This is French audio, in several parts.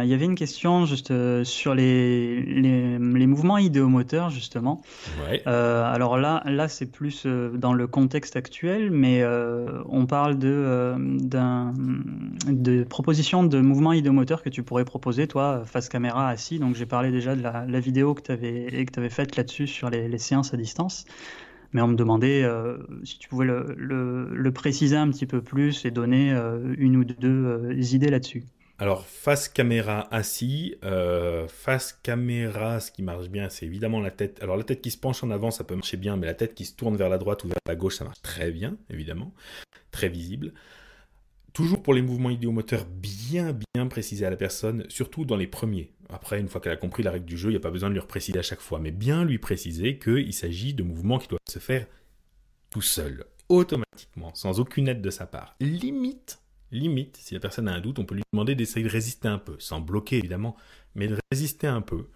Il y avait une question juste sur les mouvements idéomoteurs, justement. Ouais. Alors là, c'est plus dans le contexte actuel, mais on parle de propositions de mouvements idéomoteurs que tu pourrais proposer, toi, face caméra, assis. Donc, j'ai parlé déjà de la vidéo que tu avais faite là-dessus sur les séances à distance. Mais on me demandait si tu pouvais le préciser un petit peu plus et donner une ou deux idées là-dessus. Alors, face caméra assis, face caméra, ce qui marche bien, c'est évidemment la tête. Alors, la tête qui se penche en avant, ça peut marcher bien, mais la tête qui se tourne vers la droite ou vers la gauche, ça marche très bien, évidemment, très visible. Toujours pour les mouvements idéomoteurs bien précisés à la personne, surtout dans les premiers. Après, une fois qu'elle a compris la règle du jeu, il n'y a pas besoin de lui repréciser à chaque fois, mais bien lui préciser qu'il s'agit de mouvements qui doivent se faire tout seul, automatiquement, sans aucune aide de sa part. Limite, si la personne a un doute, on peut lui demander d'essayer de résister un peu, sans bloquer évidemment, mais de résister un peu,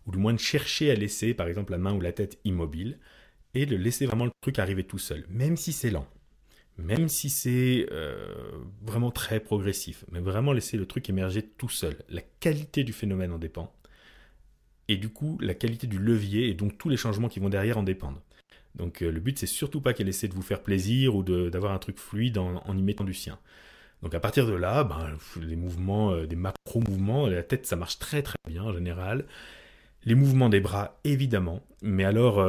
ou du moins de chercher à laisser, par exemple, la main ou la tête immobile, et de laisser vraiment le truc arriver tout seul, même si c'est lent, même si c'est vraiment très progressif, mais vraiment laisser le truc émerger tout seul. La qualité du phénomène en dépend, et du coup, la qualité du levier, et donc tous les changements qui vont derrière en dépendent. Donc le but, c'est surtout pas qu'elle essaie de vous faire plaisir ou d'avoir un truc fluide en y mettant du sien. Donc à partir de là, les mouvements, des macro-mouvements, la tête, ça marche très bien en général. Les mouvements des bras, évidemment. Mais alors,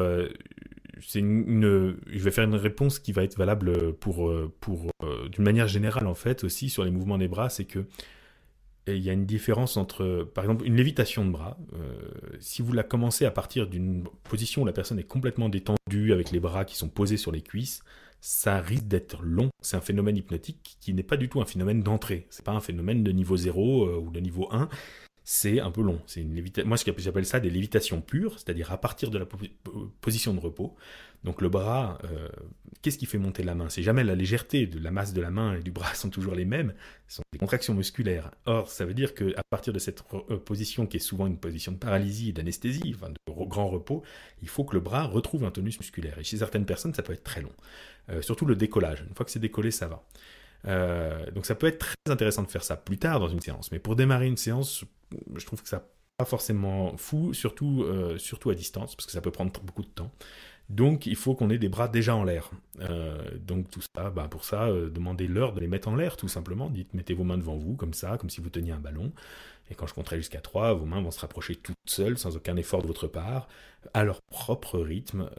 je vais faire une réponse qui va être valable d'une manière générale en fait aussi sur les mouvements des bras, c'est que il y a une différence entre, par exemple, une lévitation de bras. Si vous la commencez à partir d'une position où la personne est complètement détendue, avec les bras qui sont posés sur les cuisses, ça risque d'être long. C'est un phénomène hypnotique qui n'est pas du tout un phénomène d'entrée. C'est pas un phénomène de niveau 0 ou de niveau 1. C'est un peu long. Moi, j'appelle ça des lévitations pures, c'est-à-dire à partir de la position de repos. Donc le bras, qu'est-ce qui fait monter la main? C'est jamais la légèreté de la masse de la main et du bras sont toujours les mêmes. Ce sont des contractions musculaires. Or, ça veut dire qu'à partir de cette position, qui est souvent une position de paralysie, d'anesthésie, enfin de grand repos, il faut que le bras retrouve un tonus musculaire. Et chez certaines personnes, ça peut être très long. Surtout le décollage. Une fois que c'est décollé, ça va. Donc ça peut être très intéressant de faire ça plus tard dans une séance. Mais pour démarrer une séance, je trouve que ça n'est pas forcément fou, surtout à distance, parce que ça peut prendre beaucoup de temps. Donc il faut qu'on ait des bras déjà en l'air. Donc tout ça, pour ça, demandez-leur de les mettre en l'air tout simplement. Dites, mettez vos mains devant vous, comme ça, comme si vous teniez un ballon. Et quand je compterai jusqu'à 3, vos mains vont se rapprocher toutes seules, sans aucun effort de votre part, à leur propre rythme.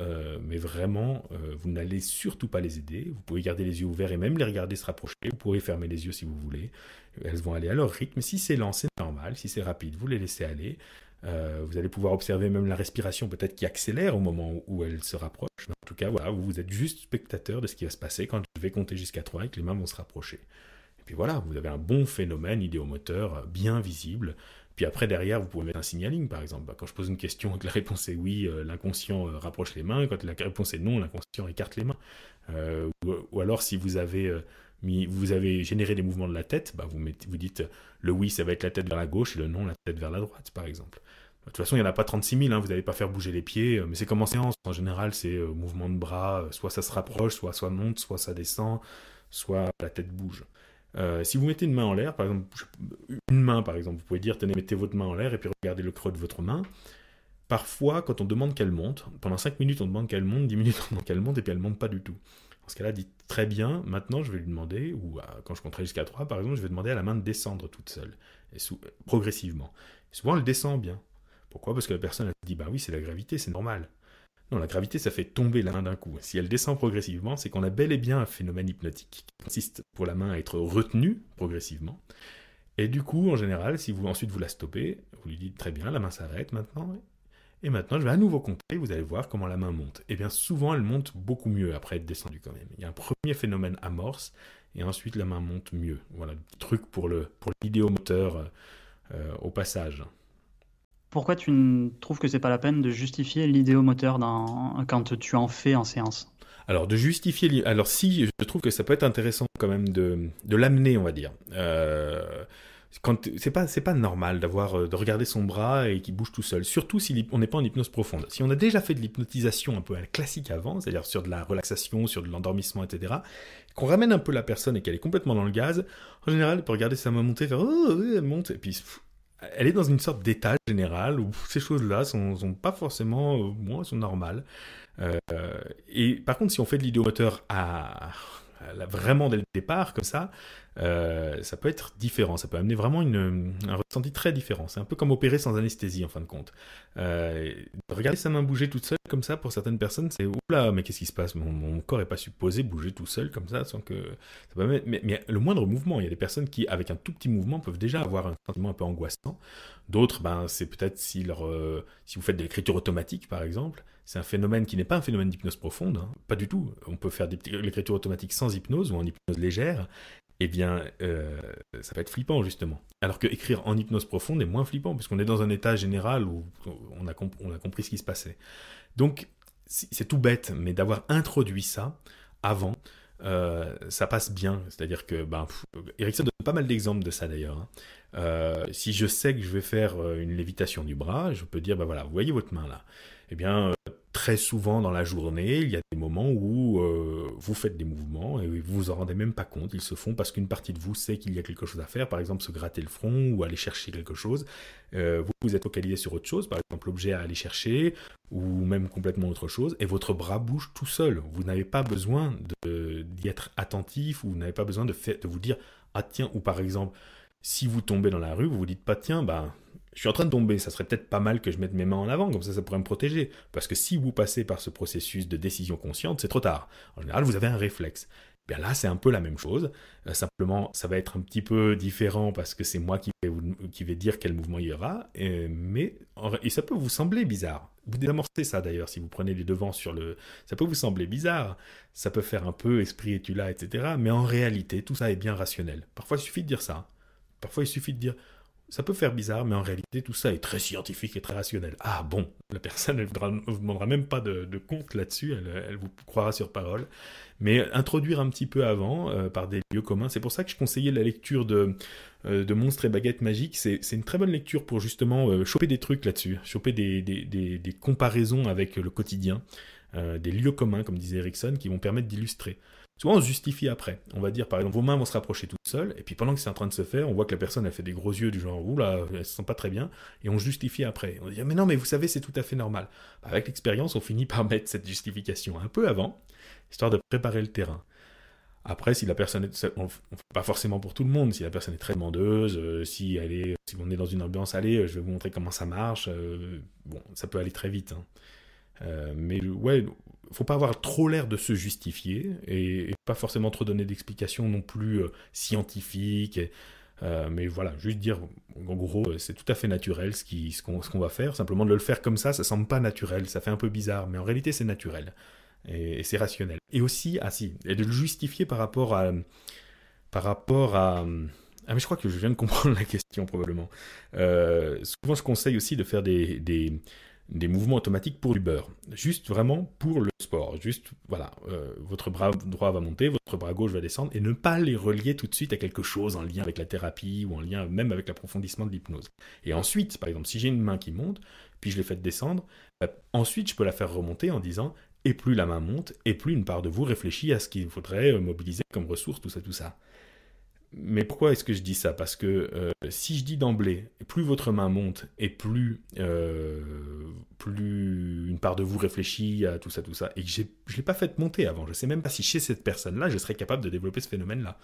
Mais vraiment, vous n'allez surtout pas les aider. Vous pouvez garder les yeux ouverts et même les regarder se rapprocher. Vous pouvez fermer les yeux si vous voulez. Elles vont aller à leur rythme. Si c'est lent, c'est normal. Si c'est rapide, vous les laissez aller. Vous allez pouvoir observer même la respiration peut-être qui accélère au moment où elle se rapproche. Mais en tout cas, voilà, vous êtes juste spectateur de ce qui va se passer quand je vais compter jusqu'à 3 et que les mains vont se rapprocher. Et puis voilà, vous avez un bon phénomène idéomoteur bien visible. Puis après, derrière, vous pouvez mettre un signaling, par exemple. Quand je pose une question et que la réponse est oui, l'inconscient rapproche les mains. Quand la réponse est non, l'inconscient écarte les mains. Ou alors, si vous avez généré des mouvements de la tête, vous dites le oui, ça va être la tête vers la gauche et le non, la tête vers la droite, par exemple. De toute façon, il n'y en a pas 36 000, hein, vous n'allez pas faire bouger les pieds, mais c'est comme en séance. En général, c'est mouvement de bras, soit ça se rapproche, soit ça monte, soit ça descend, soit la tête bouge. Si vous mettez une main en l'air, par exemple, une main par exemple, vous pouvez dire, tenez, mettez votre main en l'air et puis regardez le creux de votre main. Parfois, quand on demande qu'elle monte, pendant 5 minutes on demande qu'elle monte, 10 minutes on demande qu'elle monte et puis elle monte pas du tout. Dans ce cas-là, dites très bien, maintenant je vais lui demander, ou quand je compterai jusqu'à 3 par exemple, je vais demander à la main de descendre toute seule, et progressivement. Et souvent elle descend bien. Pourquoi? Parce que la personne elle se dit, bah oui, c'est la gravité, c'est normal. Non, la gravité, ça fait tomber la main d'un coup. Si elle descend progressivement, c'est qu'on a bel et bien un phénomène hypnotique qui consiste pour la main à être retenue progressivement. Et du coup, en général, si ensuite vous la stoppez, vous lui dites très bien, la main s'arrête maintenant. Et maintenant, je vais à nouveau compter, vous allez voir comment la main monte. Et bien souvent, elle monte beaucoup mieux après être descendue quand même. Il y a un premier phénomène amorce, et ensuite la main monte mieux. Voilà, truc pour l'idéomoteur au passage. Pourquoi trouves que c'est pas la peine de justifier l'idéomoteur quand tu en fais en séance? Alors, de justifier... Alors, si, je trouve que ça peut être intéressant quand même de l'amener, on va dire. C'est pas normal de regarder son bras et qu'il bouge tout seul, surtout si on n'est pas en hypnose profonde. Si on a déjà fait de l'hypnotisation un peu classique avant, c'est-à-dire sur de la relaxation, sur de l'endormissement, etc., qu'on ramène un peu la personne et qu'elle est complètement dans le gaz, en général, elle peut regarder sa main monter, faire « Oh, oui, elle monte », et puis elle est dans une sorte d'état général où ces choses-là sont pas forcément, sont normales. Euh, et par contre, si on fait de l'idéomoteur vraiment dès le départ, comme ça peut être différent. Ça peut amener vraiment un ressenti très différent. C'est un peu comme opérer sans anesthésie, en fin de compte. Regarder sa main bouger toute seule, comme ça, pour certaines personnes, c'est oula, mais qu'est-ce qui se passe? Mon corps n'est pas supposé bouger tout seul, comme ça, sans que. Mais le moindre mouvement, il y a des personnes qui, avec un tout petit mouvement, peuvent déjà avoir un sentiment un peu angoissant. D'autres, c'est peut-être si vous faites de l'écriture automatique, par exemple. C'est un phénomène qui n'est pas un phénomène d'hypnose profonde, hein, pas du tout. On peut faire l'écriture automatique sans hypnose ou en hypnose légère. Eh bien, ça peut être flippant, justement. Alors que écrire en hypnose profonde est moins flippant, puisqu'on est dans un état général où on a compris ce qui se passait. Donc, c'est tout bête, mais d'avoir introduit ça avant, ça passe bien. C'est-à-dire que, Erickson donne pas mal d'exemples de ça, d'ailleurs. Hein. Si je sais que je vais faire une lévitation du bras, je peux dire, voilà, vous voyez votre main là. Eh bien, très souvent dans la journée, il y a des moments où vous faites des mouvements et vous vous en rendez même pas compte. Ils se font parce qu'une partie de vous sait qu'il y a quelque chose à faire, par exemple se gratter le front ou aller chercher quelque chose. Vous êtes focalisé sur autre chose, par exemple l'objet à aller chercher ou même complètement autre chose, et votre bras bouge tout seul. Vous n'avez pas besoin d'y être attentif ou vous n'avez pas besoin de vous dire « Ah tiens », ou par exemple, si vous tombez dans la rue, vous vous dites pas « Tiens, je suis en train de tomber, ça serait peut-être pas mal que je mette mes mains en avant, comme ça pourrait me protéger. » Parce que si vous passez par ce processus de décision consciente, c'est trop tard. En général, vous avez un réflexe. Bien là, c'est un peu la même chose. Simplement, ça va être un petit peu différent parce que c'est moi qui vais dire quel mouvement il y aura. Et ça peut vous sembler bizarre. Vous désamorcez ça d'ailleurs, si vous prenez les devants sur le... Ça peut vous sembler bizarre. Ça peut faire un peu esprit et tu là, etc. Mais en réalité, tout ça est bien rationnel. Parfois, il suffit de dire ça. Parfois, il suffit de dire... Ça peut faire bizarre, mais en réalité, tout ça est très scientifique et très rationnel. Ah bon, la personne, elle ne vous demandera même pas de compte là-dessus, elle vous croira sur parole. Mais introduire un petit peu avant, par des lieux communs, c'est pour ça que je conseillais la lecture de Monstres et Baguettes Magiques. C'est une très bonne lecture pour justement choper des trucs là-dessus, choper des comparaisons avec le quotidien, des lieux communs, comme disait Erickson, qui vont permettre d'illustrer. Souvent, on se justifie après. On va dire, par exemple, vos mains vont se rapprocher toutes seules, et puis pendant que c'est en train de se faire, on voit que la personne, elle fait des gros yeux du genre, oula, elle se sent pas très bien, et on justifie après. On dit, mais non, mais vous savez, c'est tout à fait normal. Avec l'expérience, on finit par mettre cette justification un peu avant, histoire de préparer le terrain. Après, si la personne pas forcément pour tout le monde, si la personne est très demandeuse, si on est dans une ambiance, allez, je vais vous montrer comment ça marche, ça peut aller très vite. Hein. Mais ouais, faut pas avoir trop l'air de se justifier et pas forcément trop donner d'explications non plus scientifiques. Mais voilà, juste dire, en gros, c'est tout à fait naturel ce qu'on va faire. Simplement de le faire comme ça semble pas naturel, ça fait un peu bizarre, mais en réalité c'est naturel et c'est rationnel. Et aussi, et de le justifier par rapport à ah mais je crois que je viens de comprendre la question probablement. Souvent je conseille aussi de faire des mouvements automatiques pour du beurre. Juste vraiment pour le sport. Juste, voilà, votre bras droit va monter, votre bras gauche va descendre, et ne pas les relier tout de suite à quelque chose en lien avec la thérapie ou en lien même avec l'approfondissement de l'hypnose. Et ensuite, par exemple, si j'ai une main qui monte, puis je l'ai faite descendre, ensuite je peux la faire remonter en disant, et plus la main monte, et plus une part de vous réfléchit à ce qu'il faudrait mobiliser comme ressources, tout ça. Mais pourquoi est-ce que je dis ça? Parce que si je dis d'emblée, plus votre main monte et plus une part de vous réfléchit à tout ça, et que je ne l'ai pas fait monter avant, je ne sais même pas si chez cette personne-là, je serais capable de développer ce phénomène-là.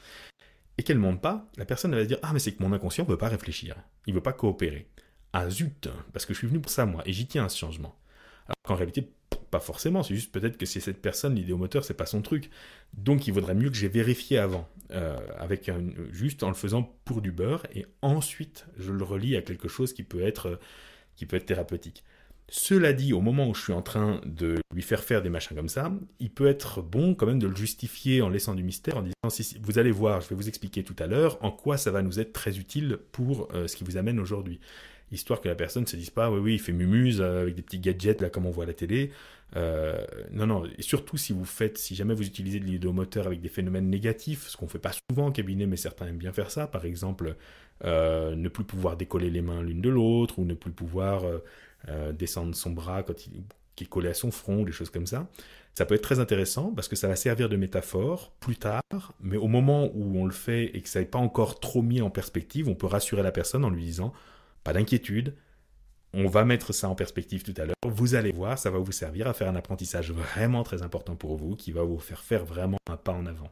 Et qu'elle ne monte pas, la personne elle va se dire « Ah, mais c'est que mon inconscient ne veut pas réfléchir, il ne veut pas coopérer. Ah zut, parce que je suis venu pour ça, moi, et j'y tiens à ce changement. » Alors qu'en réalité, pas forcément, c'est juste peut-être que c'est cette personne, l'idéomoteur, c'est pas son truc. Donc il vaudrait mieux que j'ai vérifié avant, juste en le faisant pour du beurre, et ensuite je le relie à quelque chose qui peut être thérapeutique. Cela dit, au moment où je suis en train de lui faire des machins comme ça, il peut être bon quand même de le justifier en laissant du mystère, en disant si vous allez voir, je vais vous expliquer tout à l'heure en quoi ça va nous être très utile pour ce qui vous amène aujourd'hui. Histoire que la personne ne se dise pas oui, il fait mumuse avec des petits gadgets là comme on voit à la télé. Non, et surtout si jamais vous utilisez de l'idéomoteur avec des phénomènes négatifs, ce qu'on ne fait pas souvent en cabinet, mais certains aiment bien faire ça, par exemple ne plus pouvoir décoller les mains l'une de l'autre, ou ne plus pouvoir descendre son bras qui est collé à son front, des choses comme ça. Ça peut être très intéressant parce que ça va servir de métaphore plus tard, mais au moment où on le fait et que ça n'est pas encore trop mis en perspective, on peut rassurer la personne en lui disant Pas d'inquiétude, on va mettre ça en perspective tout à l'heure. Vous allez voir, ça va vous servir à faire un apprentissage vraiment très important pour vous, qui va vous faire faire vraiment un pas en avant.